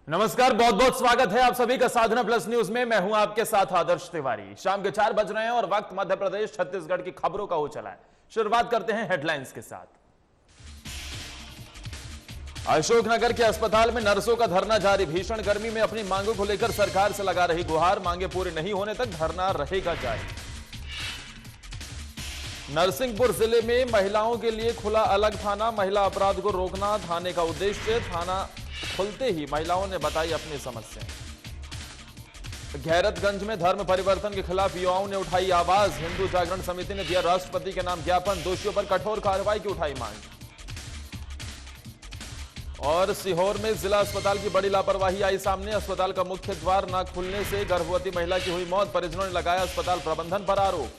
नमस्कार, बहुत बहुत स्वागत है आप सभी का साधना प्लस न्यूज में। मैं हूं आपके साथ आदर्श तिवारी। शाम के 4 बज रहे हैं और वक्त मध्य प्रदेश छत्तीसगढ़ की खबरों का हो चला है। शुरुआत करते हैं हेडलाइंस के साथ। अशोकनगर के अस्पताल में नर्सों का धरना जारी। भीषण गर्मी में अपनी मांगों को लेकर सरकार से लगा रही गुहार। मांगे पूरी नहीं होने तक धरना रहेगा जारी। नरसिंहपुर जिले में महिलाओं के लिए खुला अलग थाना। महिला अपराध को रोकना थाने का उद्देश्य। थाना खुलते ही महिलाओं ने बताई अपनी समस्याएं। गैरतगंज में धर्म परिवर्तन के खिलाफ युवाओं ने उठाई आवाज। हिंदू जागरण समिति ने दिया राष्ट्रपति के नाम ज्ञापन। दोषियों पर कठोर कार्रवाई की उठाई मांग। और सीहोर में जिला अस्पताल की बड़ी लापरवाही आई सामने। अस्पताल का मुख्य द्वार न खुलने से गर्भवती महिला की हुई मौत। परिजनों ने लगाया अस्पताल प्रबंधन पर आरोप।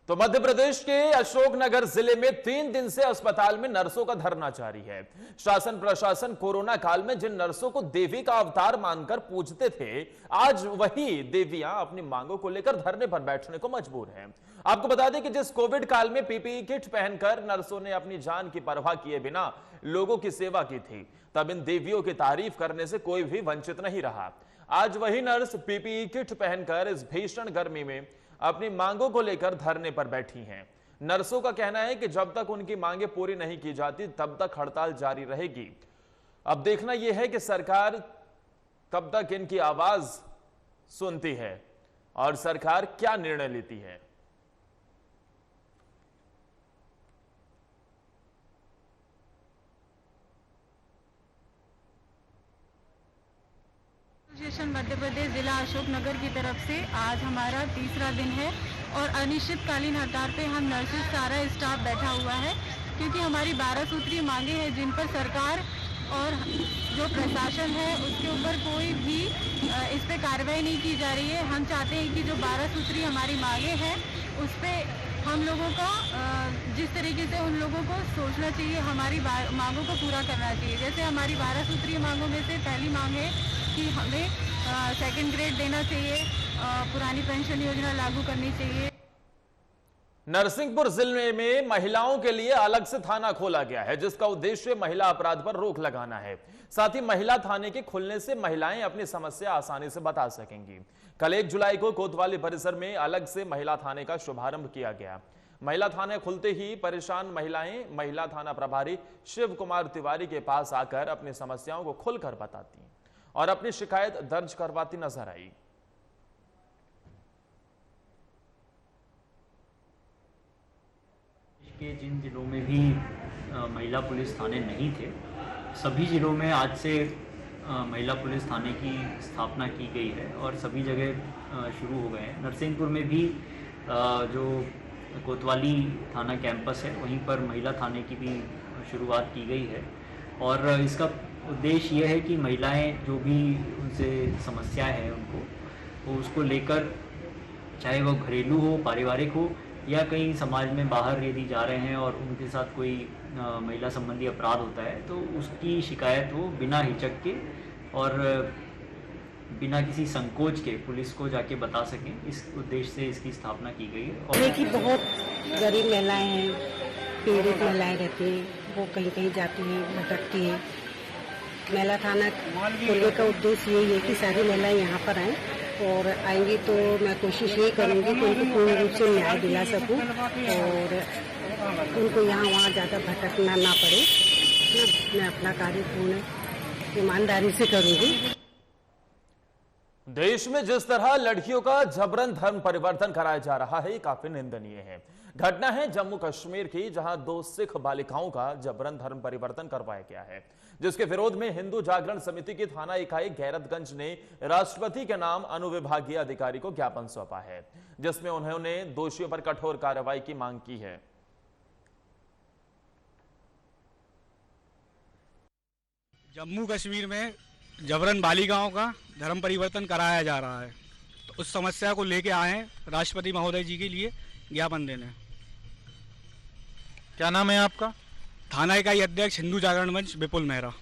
तो मध्य प्रदेश के अशोकनगर जिले में 3 दिन से अस्पताल में नर्सों का धरना जारी है। शासन प्रशासन कोरोना काल में जिन नर्सों को देवी का अवतार मानकर पूजते थे, आज वही देवियां अपनी मांगों को लेकर धरने पर बैठने को मजबूर हैं। आपको बता दें कि जिस कोविड काल में पीपीई किट पहनकर नर्सों ने अपनी जान की परवाह किए बिना लोगों की सेवा की थी, तब इन देवियों की तारीफ करने से कोई भी वंचित नहीं रहा। आज वही नर्स पीपीई किट पहनकर इस भीषण गर्मी में अपनी मांगों को लेकर धरने पर बैठी हैं। नर्सों का कहना है कि जब तक उनकी मांगें पूरी नहीं की जाती तब तक हड़ताल जारी रहेगी। अब देखना यह है कि सरकार कब तक इनकी आवाज सुनती है और सरकार क्या निर्णय लेती है। एसोसिएशन मध्य प्रदेश जिला अशोकनगर की तरफ से आज हमारा तीसरा दिन है और अनिश्चितकालीन हड़ताल पे हम नर्सेज सारा स्टाफ बैठा हुआ है, क्योंकि हमारी 12 सूत्रीय मांगे हैं जिन पर सरकार और जो प्रशासन है उसके ऊपर कोई भी इस पे कार्रवाई नहीं की जा रही है। हम चाहते हैं कि जो 12 सूत्रीय हमारी मांगे हैं उस पर हम लोगों का जिस तरीके से उन लोगों को सोचना चाहिए, हमारी मांगों को पूरा करना चाहिए। जैसे हमारी 12 सूत्रीय मांगों में से पहली मांग है कि हमें सेकंड ग्रेड देना चाहिए, पुरानी पेंशन योजना लागू करनी चाहिए। नरसिंहपुर जिले में महिलाओं के लिए अलग से थाना खोला गया है, जिसका उद्देश्य महिला अपराध पर रोक लगाना है। साथ ही महिला थाने के खुलने से महिलाएं अपनी समस्या आसानी से बता सकेंगी। कल 1 जुलाई को कोतवाली परिसर में अलग से महिला थाने का शुभारंभ किया गया। महिला थाने खुलते ही परेशान महिलाएं महिला थाना प्रभारी शिव कुमार तिवारी के पास आकर अपनी समस्याओं को खुलकर बताती और अपनी शिकायत दर्ज करवाती नजर आई। के जिन जिलों में भी महिला पुलिस थाने नहीं थे, सभी जिलों में आज से महिला पुलिस थाने की स्थापना की गई है और सभी जगह शुरू हो गए हैं। नरसिंहपुर में भी जो कोतवाली थाना कैंपस है वहीं पर महिला थाने की भी शुरुआत की गई है और इसका उद्देश्य यह है कि महिलाएं जो भी उनसे समस्याएं हैं उनको वो उसको लेकर, चाहे वो घरेलू हो, पारिवारिक हो या कहीं समाज में बाहर यदि जा रहे हैं और उनके साथ कोई महिला संबंधी अपराध होता है तो उसकी शिकायत वो बिना हिचक के और बिना किसी संकोच के पुलिस को जाके बता सकें। इस उद्देश्य से इसकी स्थापना की गई है। और देखिए, बहुत गरीब महिलाएं हैं, पीड़ित महिलाएं रहती हैं, वो कहीं कहीं जाती हैं, भटकती हैं। महिला थाना खोलने का उद्देश्य यही है कि सारी महिलाएं यहाँ पर आएँ और आएंगी तो मैं कोशिश यही करूँगी कि उनको पूर्ण रूप से न्याय दिला सकूँ और उनको यहाँ वहाँ ज़्यादा भटकना ना पड़े। मैं अपना कार्य पूर्ण ईमानदारी से करूँगी। देश में जिस तरह लड़कियों का जबरन धर्म परिवर्तन कराया जा रहा है, काफी निंदनीय है। घटना है जम्मू कश्मीर की, जहां 2 सिख बालिकाओं का जबरन धर्म परिवर्तन करवाया गया है, जिसके विरोध में हिंदू जागरण समिति की थाना इकाई गैरतगंज ने राष्ट्रपति के नाम अनुविभागीय अधिकारी को ज्ञापन सौंपा है, जिसमें उन्होंने दोषियों पर कठोर कार्रवाई की मांग की है। जम्मू कश्मीर में जबरन बालिकाओं का धर्म परिवर्तन कराया जा रहा है, तो उस समस्या को लेके आए हैं राष्ट्रपति महोदय जी के लिए ज्ञापन देने। क्या नाम है आपका? थाना इकाई अध्यक्ष हिंदू जागरण मंच विपुल मेहरा।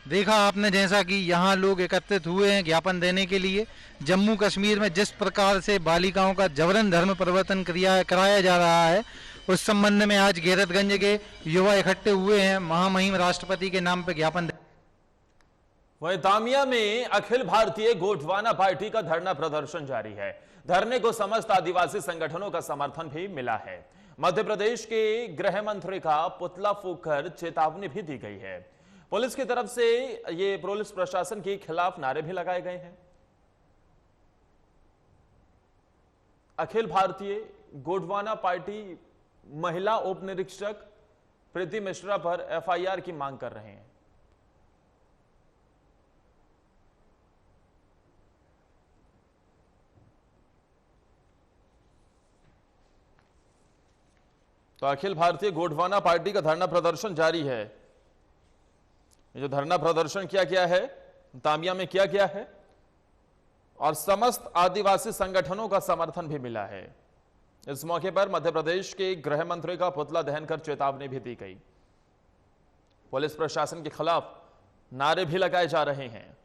देखा आपने जैसा कि यहाँ लोग एकत्रित हुए हैं ज्ञापन देने के लिए। जम्मू कश्मीर में जिस प्रकार से बालिकाओं का जबरन धर्म परिवर्तन कराया जा रहा है उस संबंध में आज गैरतगंज के युवा इकट्ठे हुए हैं, महामहिम राष्ट्रपति के नाम पर ज्ञापन। वहीं तामिया में अखिल भारतीय गोंडवाना पार्टी का धरना प्रदर्शन जारी है। धरने को समस्त आदिवासी संगठनों का समर्थन भी मिला है। मध्य प्रदेश के गृह मंत्री का पुतला फूंककर चेतावनी भी दी गई है। पुलिस की तरफ से ये पुलिस प्रशासन के खिलाफ नारे भी लगाए गए हैं। अखिल भारतीय गोंडवाना पार्टी महिला उप निरीक्षक प्रीति मिश्रा पर एफआईआर की मांग कर रहे हैं। तो अखिल भारतीय गोंडवाना पार्टी का धरना प्रदर्शन जारी है। ये जो धरना प्रदर्शन किया गया है तामिया में किया गया है और समस्त आदिवासी संगठनों का समर्थन भी मिला है। इस मौके पर मध्य प्रदेश के गृह मंत्री का पुतला दहन कर चेतावनी भी दी गई। पुलिस प्रशासन के खिलाफ नारे भी लगाए जा रहे हैं।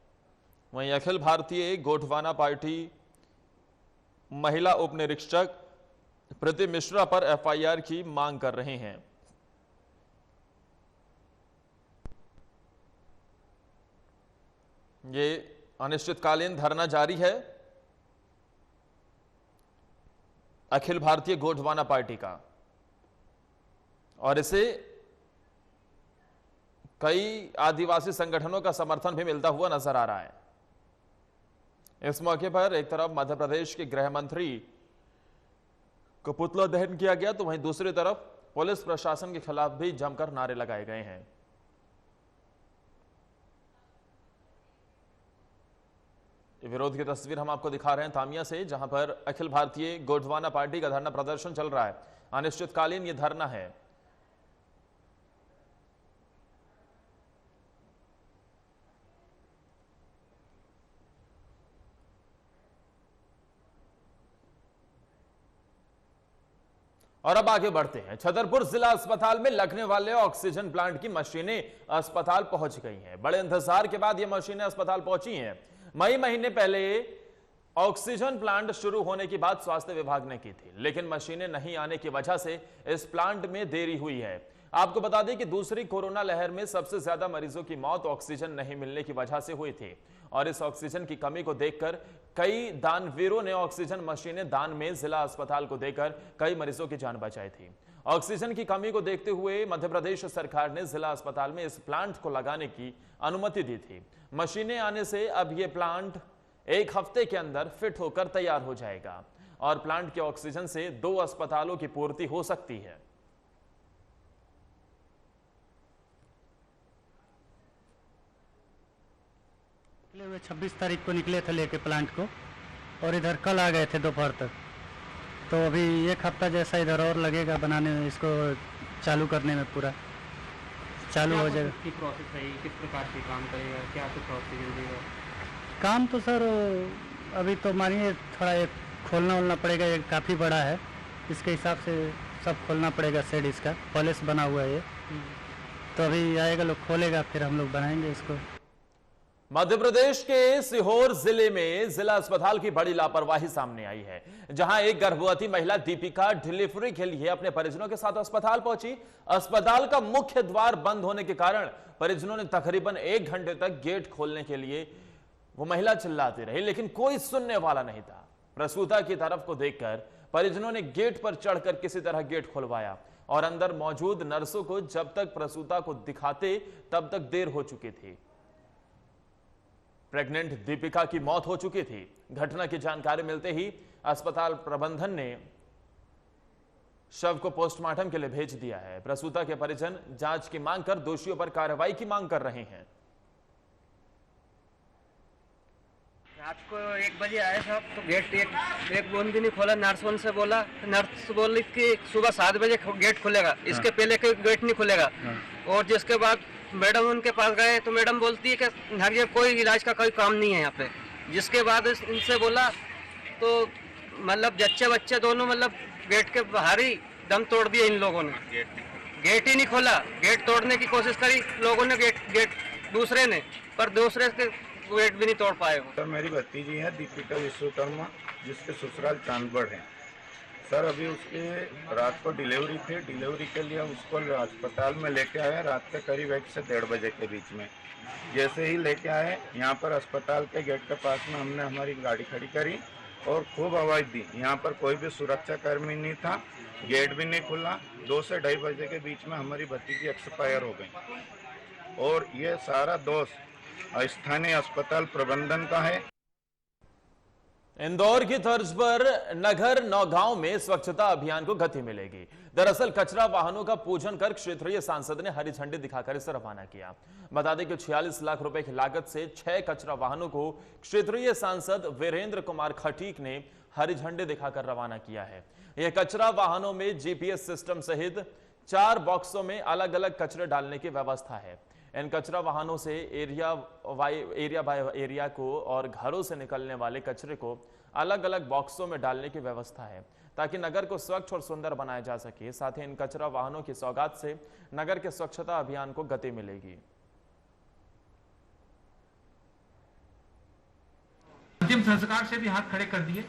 वहीं अखिल भारतीय गोंडवाना पार्टी महिला उप निरीक्षक प्रीति मिश्रा पर एफआईआर की मांग कर रहे हैं। ये अनिश्चितकालीन धरना जारी है अखिल भारतीय गोंडवाना पार्टी का और इसे कई आदिवासी संगठनों का समर्थन भी मिलता हुआ नजर आ रहा है। इस मौके पर एक तरफ मध्य प्रदेश के गृह मंत्री को पुतला दहन किया गया तो वहीं दूसरी तरफ पुलिस प्रशासन के खिलाफ भी जमकर नारे लगाए गए हैं। विरोध की तस्वीर हम आपको दिखा रहे हैं तामिया से, जहां पर अखिल भारतीय गोंडवाना पार्टी का धरना प्रदर्शन चल रहा है। अनिश्चितकालीन ये धरना है। और अब आगे बढ़ते हैं। छतरपुर जिला अस्पताल में लगने वाले ऑक्सीजन प्लांट की मशीनें अस्पताल पहुंच गई हैं। बड़े इंतजार के बाद ये मशीनें अस्पताल पहुंची हैं। मई महीने पहले ऑक्सीजन प्लांट शुरू होने की बात स्वास्थ्य विभाग ने की थी, लेकिन मशीनें नहीं आने की वजह से इस प्लांट में देरी हुई है। आपको बता दें कि दूसरी कोरोना लहर में सबसे ज्यादा मरीजों की मौत ऑक्सीजन नहीं मिलने की वजह से हुई थी और इस ऑक्सीजन की कमी को देखकर कई दानवीरों ने ऑक्सीजन मशीनें दान में जिला अस्पताल को देकर कई मरीजों की जान बचाई थी। ऑक्सीजन की कमी को देखते हुए मध्य प्रदेश सरकार ने जिला अस्पताल में इस प्लांट को लगाने की अनुमति दी थी। मशीनें आने से अब यह प्लांट एक हफ्ते के अंदर फिट होकर तैयार हो जाएगा और प्लांट के ऑक्सीजन से 2 अस्पतालों की पूर्ति हो सकती है। हुए 26 तारीख को निकले थे लेके प्लांट को और इधर कल आ गए थे दोपहर तक। तो अभी एक हफ्ता जैसा इधर और लगेगा बनाने में, इसको चालू करने में, पूरा चालू हो जाएगा। की प्रोसेस है, किस प्रकार से काम करेगा, क्या कुछ ऑक्सीजन देगा? काम तो सर अभी तो मानिए थोड़ा एक खोलना वोलना पड़ेगा, ये काफ़ी बड़ा है, इसके हिसाब से सब खोलना पड़ेगा। शेड इसका पॉलिश बना हुआ है ये, तो अभी आएगा लोग खोलेगा फिर हम लोग बनाएंगे इसको। मध्य प्रदेश के सीहोर जिले में जिला अस्पताल की बड़ी लापरवाही सामने आई है, जहां एक गर्भवती महिला दीपिका डिलीवरी के लिए अपने परिजनों के साथ अस्पताल पहुंची। अस्पताल का मुख्य द्वार बंद होने के कारण परिजनों ने तकरीबन 1 घंटे तक गेट खोलने के लिए वो महिला चिल्लाती रही, लेकिन कोई सुनने वाला नहीं था। प्रसूता की तरफ को देखकर परिजनों ने गेट पर चढ़कर किसी तरह गेट खुलवाया और अंदर मौजूद नर्सों को जब तक प्रसूता को दिखाते तब तक देर हो चुकी थी। प्रेग्नेंट दीपिका की मौत हो चुकी थी। घटना की जानकारी मिलते ही अस्पताल प्रबंधन ने शव को पोस्टमार्टम के लिए भेज दिया है। प्रसूता के परिजन जांच की मांग कर दोषियों पर कार्रवाई की मांग कर रहे हैं। रात को 1 बजे आए साहब, तो गेट एक बूंद भी नहीं खोला। नर्स से बोला, नर्स बोली कि सुबह 7 बजे गेट खुलेगा, इसके पहले कोई गेट नहीं खुलेगा। और जिसके बाद मैडम उनके पास गए तो मैडम बोलती है कि कोई इलाज का कोई काम नहीं है यहाँ पे। जिसके बाद इनसे बोला तो मतलब जच्चे बच्चे दोनों मतलब गेट के बाहर ही दम तोड़ दिया इन लोगों ने। गेट ही नहीं खोला, गेट तोड़ने की कोशिश करी लोगों ने, गेट दूसरे ने, पर दूसरे के गेट भी नहीं तोड़ पाए। तो मेरी भतीजी है दीपिका विश्वकर्मा, जिसके ससुराल चांदगढ़ है। सर अभी उसके रात को डिलीवरी थी, डिलीवरी के लिए उसको अस्पताल में लेके आए रात के करीब 1 से 1:30 बजे के बीच में। जैसे ही लेके आए यहाँ पर अस्पताल के गेट के पास में हमने हमारी गाड़ी खड़ी करी और खूब आवाज़ दी। यहाँ पर कोई भी सुरक्षा कर्मी नहीं था, गेट भी नहीं खुला। 2 से 2:30 बजे के बीच में हमारी भतीजी एक्सपायर हो गई और ये सारा दोष स्थानीय अस्पताल प्रबंधन का है। इंदौर की तर्ज पर नगर नौगांव में स्वच्छता अभियान को गति मिलेगी। दरअसल कचरा वाहनों का पूजन कर क्षेत्रीय सांसद ने हरी झंडी दिखाकर इसे रवाना किया। बता दें कि 46 लाख रुपए की लागत से 6 कचरा वाहनों को क्षेत्रीय सांसद वीरेंद्र कुमार खटीक ने हरी झंडी दिखाकर रवाना किया है। यह कचरा वाहनों में जीपीएस सिस्टम सहित 4 बॉक्सों में अलग अलग कचरे डालने की व्यवस्था है। इन कचरा वाहनों से एरिया बाय एरिया को और घरों से निकलने वाले कचरे को अलग अलग बॉक्सों में डालने की व्यवस्था है ताकि नगर को स्वच्छ और सुंदर बनाया जा सके। साथ ही इन कचरा वाहनों की सौगात से नगर के स्वच्छता अभियान को गति मिलेगी। अंतिम संस्कार से भी हाथ खड़े कर दिए।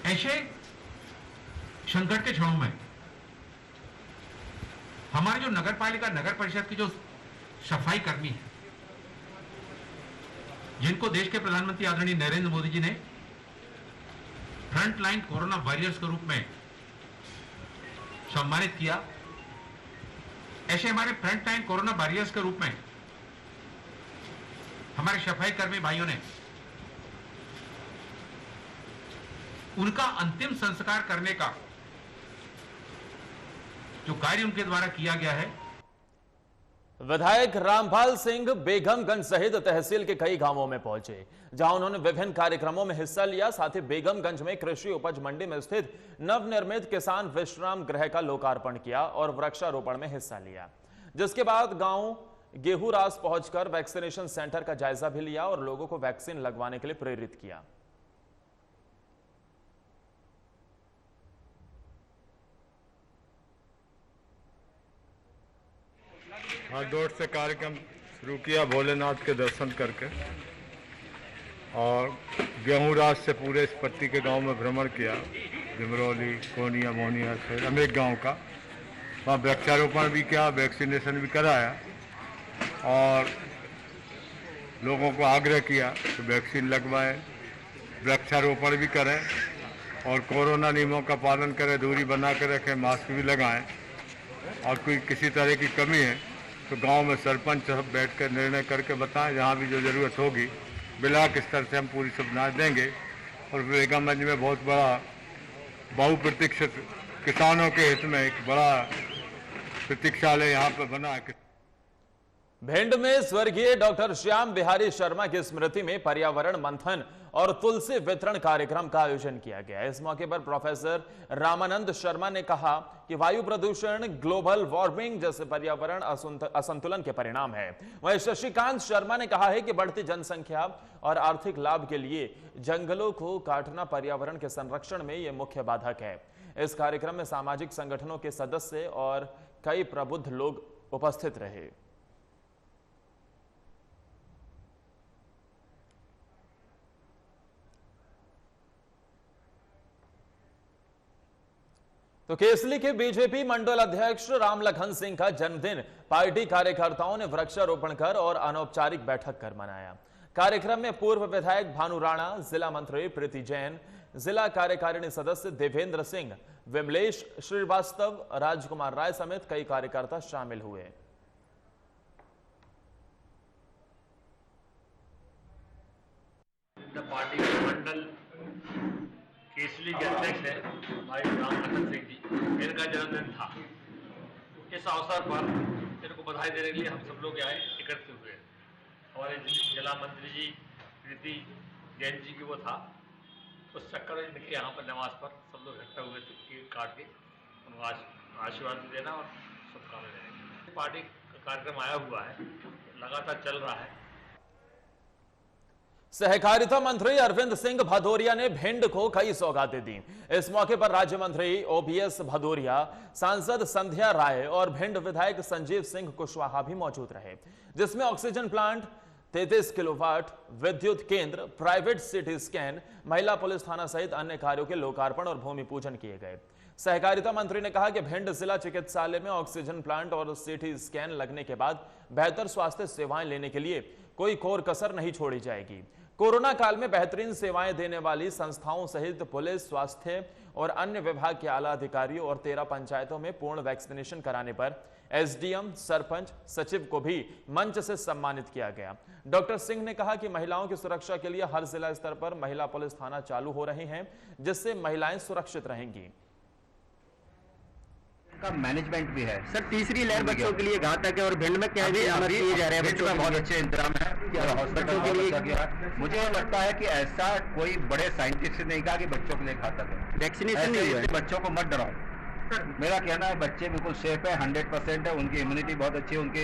ऐसे संकट के क्षणों में हमारी जो नगर पालिका नगर परिषद की जो सफाई कर्मी है, जिनको देश के प्रधानमंत्री आदरणीय नरेंद्र मोदी जी ने फ्रंट लाइन कोरोना वॉरियर्स के रूप में सम्मानित किया, ऐसे हमारे फ्रंट लाइन कोरोना वॉरियर्स के रूप में हमारे सफाई कर्मी भाइयों ने उनका अंतिम संस्कार करने का जो कार्य उनके द्वारा किया गया है। विधायक रामपाल सिंह बेगमगंज सहित तहसील के कई गांवों में पहुंचे, जहां उन्होंने विभिन्न कार्यक्रमों में हिस्सा लिया। साथ ही बेगमगंज में कृषि उपज मंडी में स्थित नवनिर्मित किसान विश्राम गृह का लोकार्पण किया और वृक्षारोपण में हिस्सा लिया। जिसके बाद गांव गेहूरास पहुंचकर वैक्सीनेशन सेंटर का जायजा भी लिया और लोगों को वैक्सीन लगवाने के लिए प्रेरित किया। हाथ दौड़ से कार्यक्रम शुरू किया भोलेनाथ के दर्शन करके और गेहूँराज से पूरे इस पट्टी के गांव में भ्रमण किया, जिमरौली, कोनिया, मोहनिया से अनेक गांव का। वहाँ वृक्षारोपण भी किया, वैक्सीनेशन भी कराया और लोगों को आग्रह किया कि वैक्सीन लगवाएं, वृक्षारोपण भी करें और कोरोना नियमों का पालन करें, दूरी बना कर रखें, मास्क भी लगाएं। और कोई किसी तरह की कमी है तो गांव में सरपंच सब बैठ कर निर्णय करके बताएं, जहां भी जो ज़रूरत होगी ब्लॉक स्तर से हम पूरी सुविधा देंगे। और बेगमगंज में बहुत बड़ा बहुप्रतीक्षित किसानों के हित में एक बड़ा प्रतीक्षालय यहाँ पर बना है। भिंड में स्वर्गीय डॉक्टर श्याम बिहारी शर्मा की स्मृति में पर्यावरण मंथन और तुलसी वितरण कार्यक्रम का आयोजन किया गया। इस मौके पर प्रोफेसर रामानंद शर्मा ने कहा कि वायु प्रदूषण ग्लोबल वार्मिंग जैसे पर्यावरण असंतुलन के परिणाम है। वहीं शशिकांत शर्मा ने कहा है कि बढ़ती जनसंख्या और आर्थिक लाभ के लिए जंगलों को काटना पर्यावरण के संरक्षण में यह मुख्य बाधक है। इस कार्यक्रम में सामाजिक संगठनों के सदस्य और कई प्रबुद्ध लोग उपस्थित रहे। तो केसली के बीजेपी मंडल अध्यक्ष रामलखन सिंह का जन्मदिन पार्टी कार्यकर्ताओं ने वृक्षारोपण कर और अनौपचारिक बैठक कर मनाया। कार्यक्रम में पूर्व विधायक भानु राणा, जिला मंत्री प्रीति जैन, जिला कार्यकारिणी सदस्य देवेंद्र सिंह, विमलेश श्रीवास्तव, राजकुमार राय समेत कई कार्यकर्ता शामिल हुए। पार्टी के मंडल केसली के अध्यक्ष है भाई रामलखन सिंह जी, इनका जन्मदिन था। इस अवसर पर इनको बधाई देने के लिए हम सब लोग यहाँ एकत्रित हुए। हमारे जिला मंत्री जी प्रीति जैन जी की वो था, उस चक्कर में इनके यहाँ पर नमाज पर सब लोग इकट्ठा हुए थे, केक काट के उनको आशीर्वाद देना और शुभकामनाएं देना। पार्टी का कार्यक्रम आया हुआ है, लगातार चल रहा है। सहकारिता मंत्री अरविंद सिंह भदौरिया ने भिंड को कई सौगातें दी। इस मौके पर राज्य मंत्री ओपीएस भदौरिया, सांसद संध्या राय और भिंड विधायक संजीव सिंह कुशवाहा भी मौजूद रहे, जिसमें ऑक्सीजन प्लांट, 33 किलोवाट विद्युत केंद्र, प्राइवेट सिटी स्कैन, महिला पुलिस थाना सहित अन्य कार्यों के लोकार्पण और भूमि पूजन किए गए। सहकारिता मंत्री ने कहा कि भिंड जिला चिकित्सालय में ऑक्सीजन प्लांट और सिटी स्कैन लगने के बाद बेहतर स्वास्थ्य सेवाएं लेने के लिए कोई कोर कसर नहीं छोड़ी जाएगी। कोरोना काल में बेहतरीन सेवाएं देने वाली संस्थाओं सहित पुलिस, स्वास्थ्य और अन्य विभाग के आला अधिकारियों और 13 पंचायतों में पूर्ण वैक्सीनेशन कराने पर एसडीएम, सरपंच, सचिव को भी मंच से सम्मानित किया गया। डॉक्टर सिंह ने कहा कि महिलाओं की सुरक्षा के लिए हर जिला स्तर पर महिला पुलिस थाना चालू हो रहे हैं, जिससे महिलाएं सुरक्षित रहेंगी। का मैनेजमेंट भी है सर, तीसरी लहर बच्चों के लिए घातक है और भिंड में क्या किए जा रहे हैं? भिंड में बहुत अच्छे इंतजाम है और हॉस्पिटल के लिए मुझे लगता है कि ऐसा कोई बड़े साइंटिस्ट ने नहीं कहा कि बच्चों के लिए घातक है। वैक्सीनेशन नहीं हुआ है। बच्चों को मत डराओ। मेरा कहना है बच्चे बिल्कुल सेफ है, 100% है, उनकी इम्यूनिटी बहुत अच्छी है, उनकी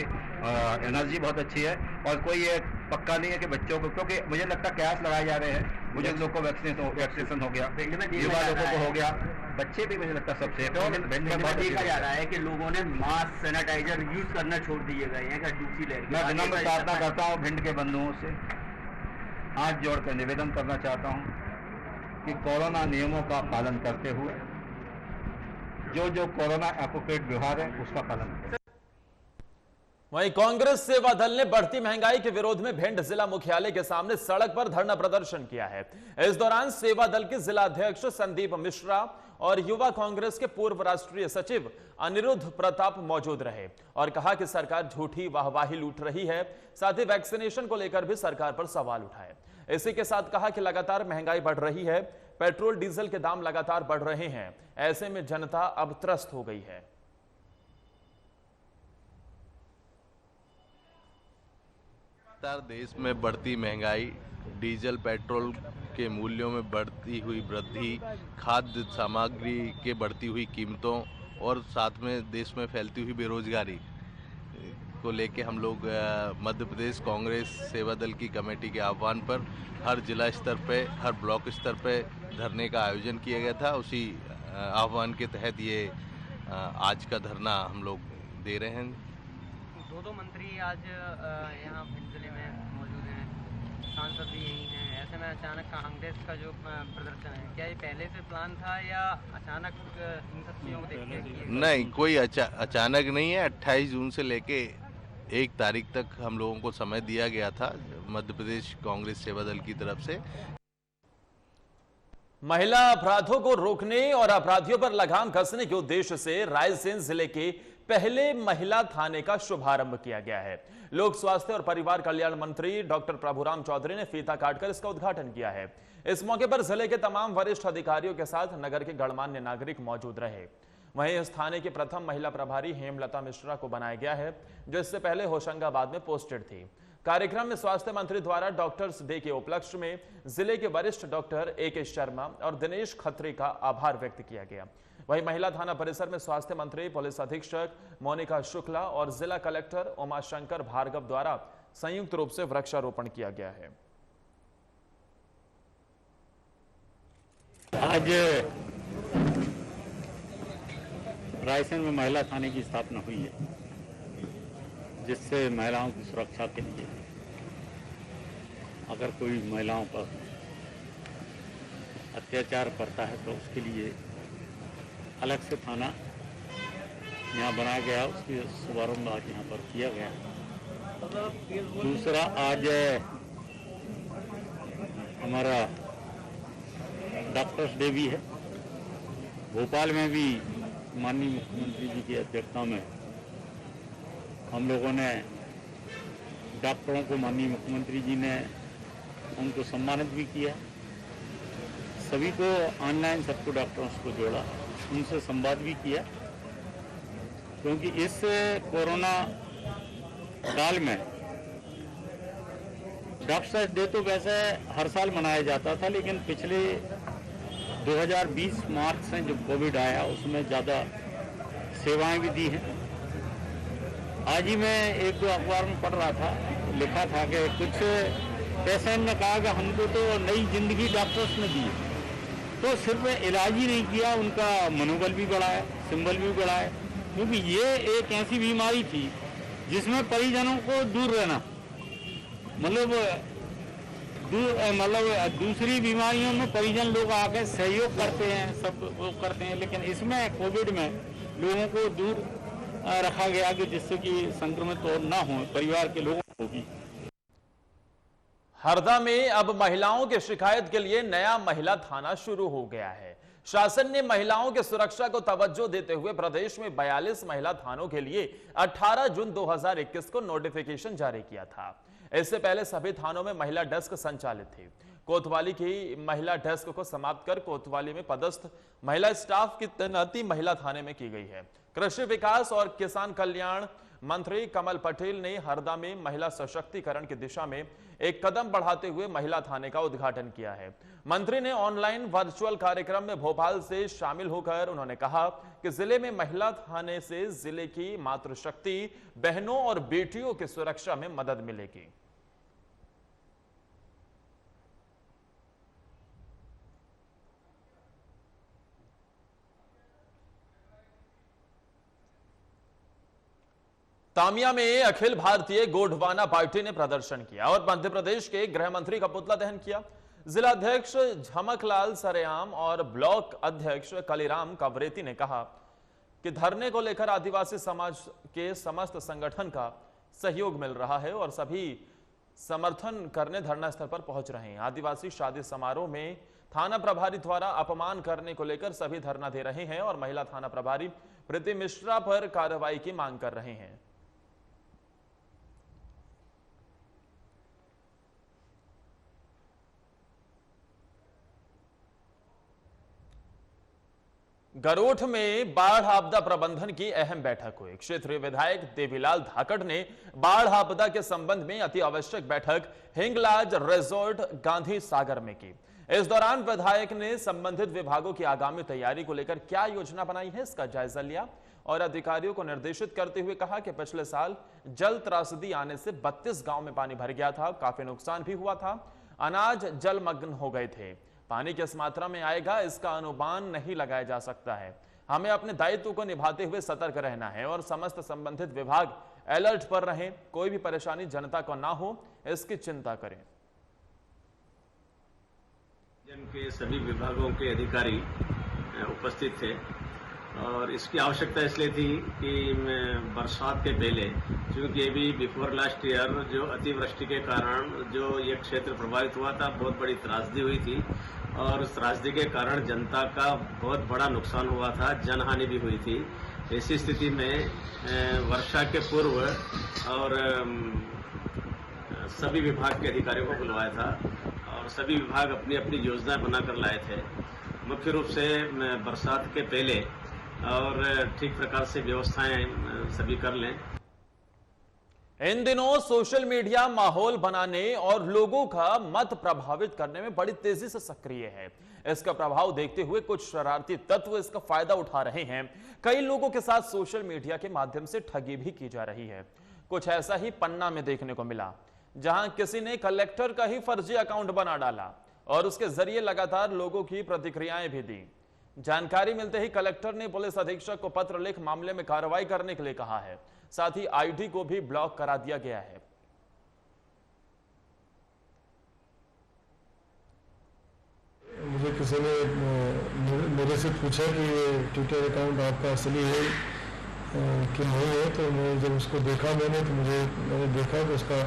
एनर्जी बहुत अच्छी है और कोई ये पक्का नहीं है कि बच्चों को, क्योंकि मुझे लगता है कैश लगाए जा रहे हैं, बुजुर्ग लोग को वैक्सीनेशन हो गया, युवा लोगों को हो गया, बच्चे भी मुझे लगता है सब सेफ है। देखा जा रहा है कि लोगों ने मास्क, सैनिटाइजर यूज करना छोड़ दिए गए हैं। दूसरी लहर मैं विनम्र प्रार्थना करता हूँ भिंड के बंधुओं से, हाथ जोड़कर निवेदन करना चाहता हूँ कि कोरोना नियमों का पालन करते हुए जो कोरोना एप्रोप्रिएट व्यवहार है उसका पालन करें। वहीं कांग्रेस सेवा दल ने बढ़ती महंगाई के विरोध में भिंड जिला मुख्यालय के सामने सड़क पर धरना प्रदर्शन किया है। इस दौरान सेवा दल के जिला अध्यक्ष संदीप मिश्रा और युवा कांग्रेस के पूर्व राष्ट्रीय सचिव अनिरुद्ध प्रताप मौजूद रहे और कहा कि सरकार झूठी वाहवाही लूट रही है। साथ ही वैक्सीनेशन को लेकर भी सरकार पर सवाल उठाए। इसी के साथ कहा कि लगातार महंगाई बढ़ रही है, पेट्रोल डीजल के दाम लगातार बढ़ रहे हैं, ऐसे में जनता अब त्रस्त हो गई है। देश में बढ़ती महंगाई, डीजल पेट्रोल के मूल्यों में बढ़ती हुई वृद्धि, खाद्य सामग्री के बढ़ती हुई कीमतों और साथ में देश में फैलती हुई बेरोजगारी को लेके हम लोग मध्य प्रदेश कांग्रेस सेवा दल की कमेटी के आह्वान पर हर जिला स्तर पे, हर ब्लॉक स्तर पे धरने का आयोजन किया गया था। उसी आह्वान के तहत ये आज का धरना हम लोग दे रहे हैं। दो मंत्री आज यहाँ भिंड जिले में मौजूद हैं, सांसद भी यही हैं। ऐसे में अचानक कांग्रेस का जो प्रदर्शन है, क्या ये पहले से प्लान था या अचानक इन सब चीज़ों को देखते हैं? नहीं, कोई अचानक नहीं है। 28 जून से लेके 1 तारीख तक हम लोगों को समय दिया गया था मध्य प्रदेश कांग्रेस सेवा दल की तरफ से। महिला अपराधों को रोकने और अपराधियों पर लगाम कसने के उद्देश्य से रायसेन जिले के पहले महिला थाने का शुभारंभ किया गया है। लोक स्वास्थ्य और परिवार कल्याण मंत्री डॉक्टर प्रभुराम चौधरी ने फीता काटकर इसका उद्घाटन किया है। इस मौके पर जिले के तमाम वरिष्ठ अधिकारियों के साथ नगर के गणमान्य नागरिक मौजूद रहे। वहीं इस थाने की प्रथम महिला प्रभारी हेमलता मिश्रा को बनाया गया है, जो इससे पहले होशंगाबाद में पोस्टेड थी। कार्यक्रम में स्वास्थ्य मंत्री द्वारा डॉक्टर्स डे के उपलक्ष्य में जिले के वरिष्ठ डॉक्टर AK शर्मा और दिनेश खत्री का आभार व्यक्त किया गया। वहीं महिला थाना परिसर में स्वास्थ्य मंत्री, पुलिस अधीक्षक मोनिका शुक्ला और जिला कलेक्टर उमाशंकर भार्गव द्वारा संयुक्त रूप से वृक्षारोपण किया गया है। आज रायसेन में महिला थाने की स्थापना हुई है, जिससे महिलाओं की सुरक्षा के लिए अगर कोई महिलाओं पर अत्याचार करता है तो उसके लिए अलग से थाना यहाँ बनाया गया। उसकी शुभारंभ आज यहाँ पर किया गया। दूसरा, आज हमारा डॉक्टर्स डे भी है। भोपाल में भी माननीय मुख्यमंत्री जी की अध्यक्षता में हम लोगों ने डॉक्टरों को, माननीय मुख्यमंत्री जी ने उनको सम्मानित भी किया। सभी को ऑनलाइन सबको डॉक्टरों को जोड़ा, उनसे संवाद भी किया, क्योंकि इस कोरोना काल में डॉक्टर्स डे तो वैसे हर साल मनाया जाता था, लेकिन पिछले 2020 मार्च से जब कोविड आया उसमें ज़्यादा सेवाएं भी दी हैं। आज ही मैं एक दो अखबार में पढ़ रहा था, लिखा था कि कुछ पेशेंट ने कहा कि हमको तो नई जिंदगी डॉक्टर्स ने दी, तो सिर्फ इलाज ही नहीं किया, उनका मनोबल भी बढ़ाया, सिंबल भी बढ़ाया, क्योंकि ये एक ऐसी बीमारी थी जिसमें परिजनों को दूर रहना मतलब दूसरी बीमारियों में परिजन लोग आके सहयोग करते हैं, सब वो करते हैं, लेकिन इसमें कोविड में लोगों को दूर रखा गया कि जिससे कि संक्रमित और ना हो परिवार के लोगों को भी। हरदा में अब महिलाओं की शिकायत के लिए नया महिला थाना शुरू हो गया है। शासन ने महिलाओं की सुरक्षा को तवज्जो देते हुए प्रदेश में 42 महिला थानों के लिए 18 जून 2021 को नोटिफिकेशन जारी किया था। इससे पहले सभी थानों में महिला डेस्क संचालित थी। कोतवाली की महिला डेस्क को समाप्त कर कोतवाली में पदस्थ महिला स्टाफ की तैनाती महिला थाने में की गई है। कृषि विकास और किसान कल्याण मंत्री कमल पटेल ने हरदा में महिला सशक्तिकरण की दिशा में एक कदम बढ़ाते हुए महिला थाने का उद्घाटन किया है। मंत्री ने ऑनलाइन वर्चुअल कार्यक्रम में भोपाल से शामिल होकर उन्होंने कहा कि जिले में महिला थाने से जिले की मातृशक्ति बहनों और बेटियों की सुरक्षा में मदद मिलेगी। तामिया में अखिल भारतीय गोंडवाना पार्टी ने प्रदर्शन किया और मध्य प्रदेश के गृह मंत्री का पुतला दहन किया। जिला अध्यक्ष झमकलाल सरेआम और ब्लॉक अध्यक्ष कलीराम कवरेती ने कहा कि धरने को लेकर आदिवासी समाज के समस्त संगठन का सहयोग मिल रहा है और सभी समर्थन करने धरना स्थल पर पहुंच रहे हैं। आदिवासी शादी समारोह में थाना प्रभारी द्वारा अपमान करने को लेकर सभी धरना दे रहे हैं और महिला थाना प्रभारी प्रीति मिश्रा पर कार्रवाई की मांग कर रहे हैं। गरोठ में बाढ़ आपदा प्रबंधन की अहम बैठक हुई। क्षेत्रीय विधायक देवीलाल धाकड़ ने बाढ़ आपदा के संबंध में अति आवश्यक बैठक हिंगलाज रिजॉर्ट गांधी सागर में की। इस दौरान विधायक ने संबंधित विभागों की आगामी तैयारी को लेकर क्या योजना बनाई है इसका जायजा लिया और अधिकारियों को निर्देशित करते हुए कहा कि पिछले साल जल त्रासदी आने से 32 गांव में पानी भर गया था, काफी नुकसान भी हुआ था, अनाज जलमग्न हो गए थे। पानी किस मात्रा में आएगा इसका अनुमान नहीं लगाया जा सकता है। हमें अपने दायित्व को निभाते हुए सतर्क रहना है और समस्त संबंधित विभाग अलर्ट पर रहें। कोई भी परेशानी जनता को ना हो इसकी चिंता करें। के सभी विभागों के अधिकारी उपस्थित थे और इसकी आवश्यकता इसलिए थी कि बरसात के पहले, क्योंकि अभी बिफोर लास्ट ईयर जो अतिवृष्टि के कारण जो ये क्षेत्र प्रभावित हुआ था, बहुत बड़ी त्रासदी हुई थी और उस त्रासदी के कारण जनता का बहुत बड़ा नुकसान हुआ था, जनहानि भी हुई थी। ऐसी स्थिति में वर्षा के पूर्व और सभी विभाग के अधिकारियों को बुलवाया था और सभी विभाग अपनी अपनी योजना बनाकर लाए थे, मुख्य रूप से बरसात के पहले और ठीक प्रकार से व्यवस्थाएं सभी कर लें। इन दिनों सोशल मीडिया माहौल बनाने और लोगों का मत प्रभावित करने में बड़ी तेजी से सक्रिय है। इसका प्रभाव देखते हुए कुछ शरारती तत्व इसका फायदा उठा रहे हैं। कई लोगों के साथ सोशल मीडिया के माध्यम से ठगी भी की जा रही है। कुछ ऐसा ही पन्ना में देखने को मिला, जहां किसी ने कलेक्टर का ही फर्जी अकाउंट बना डाला और उसके जरिए लगातार लोगों की प्रतिक्रियाएं भी दी। जानकारी मिलते ही कलेक्टर ने पुलिस अधीक्षक को पत्र लिख मामले में कार्रवाई करने के लिए कहा है। साथ ही आईडी को भी ब्लॉक करा दिया गया है। मुझे किसी ने मेरे से पूछा कि ये ट्विटर अकाउंट आपका असली है कि नहीं है, तो मैं जब उसको देखा मैंने देखा कि उसका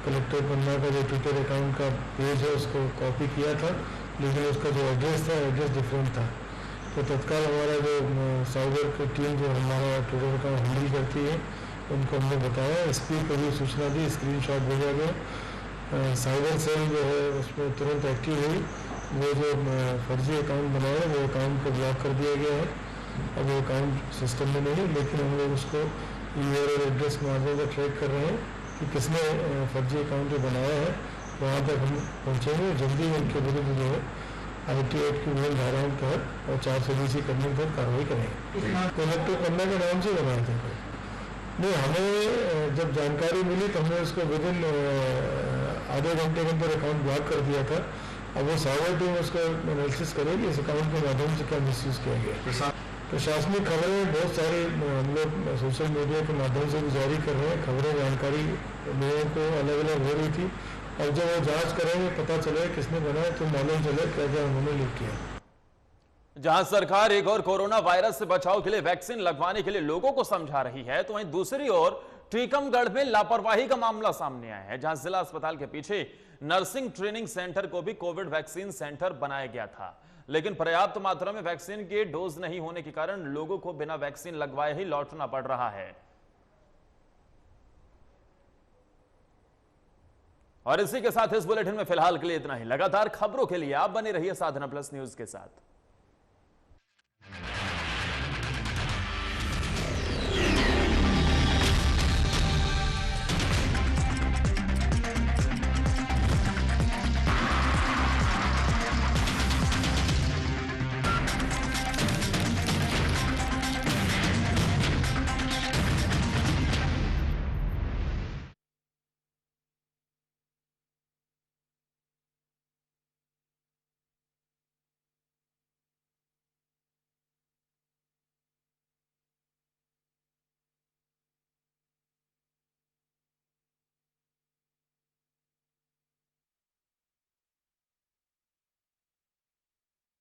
कलेक्टर पन्ना का जो ट्विटर अकाउंट का पेज है उसको कॉपी किया था, लेकिन उसका जो एड्रेस था एड्रेस डिफरेंट था। तो तत्काल हमारा जो साइबर की टीम जो हमारा ट्विटर अकाउंट हैंडल करती है उनको हमने बताया, एसपी को भी सूचना दी, स्क्रीनशॉट भेजा गया। साइबर सेल जो है उसमें तुरंत एक्टिव हुई, वो जो फर्जी अकाउंट बनाया वो अकाउंट को ब्लॉक कर दिया गया है। अब वो अकाउंट सिस्टम में नहीं, लेकिन हम लोग उसको ईमेल और एड्रेस के माध्यम से ट्रैक कर रहे हैं कि किसने फर्जी अकाउंट बनाया है। वहाँ तक हम पहुँचेंगे, जल्दी उनके विरुद्ध जो है IT एक्ट की विभिन्न धाराओं के तहत और 420 करने पर कार्रवाई करेंगे। कलेक्टर पन्ना के नाम से बनाए थे नहीं, हमें जब जानकारी मिली तो हमने उसको विदिन आधे घंटे के अंदर अकाउंट ब्लॉक कर दिया था। अब वो साइबर टीम उसको एनालिसिस करेगी इस अकाउंट के माध्यम से क्या मिसयूज किया गया। प्रशासनिक खबरें बहुत सारी हम लोग सोशल मीडिया के माध्यम से भी जारी कर रहे हैं। खबरें जानकारी लोगों को अलग अलग हो रही थी। अब जब वो जांच करेंगे पता चले किसने बनाया तो मालूम चले क्या क्या उन्होंने लीक किया। जहां सरकार एक और कोरोना वायरस से बचाव के लिए वैक्सीन लगवाने के लिए लोगों को समझा रही है, तो वहीं दूसरी ओर टीकमगढ़ में लापरवाही का मामला सामने आया है, जहां जिला अस्पताल के पीछे नर्सिंग ट्रेनिंग सेंटर को भी कोविड वैक्सीन सेंटर बनाया गया था, लेकिन पर्याप्त मात्रा में वैक्सीन के डोज नहीं होने के कारण लोगों को बिना वैक्सीन लगवाए ही लौटना पड़ रहा है। और इसी के साथ इस बुलेटिन में फिलहाल के लिए इतना ही। लगातार खबरों के लिए आप बने रहिए साधना प्लस न्यूज के साथ।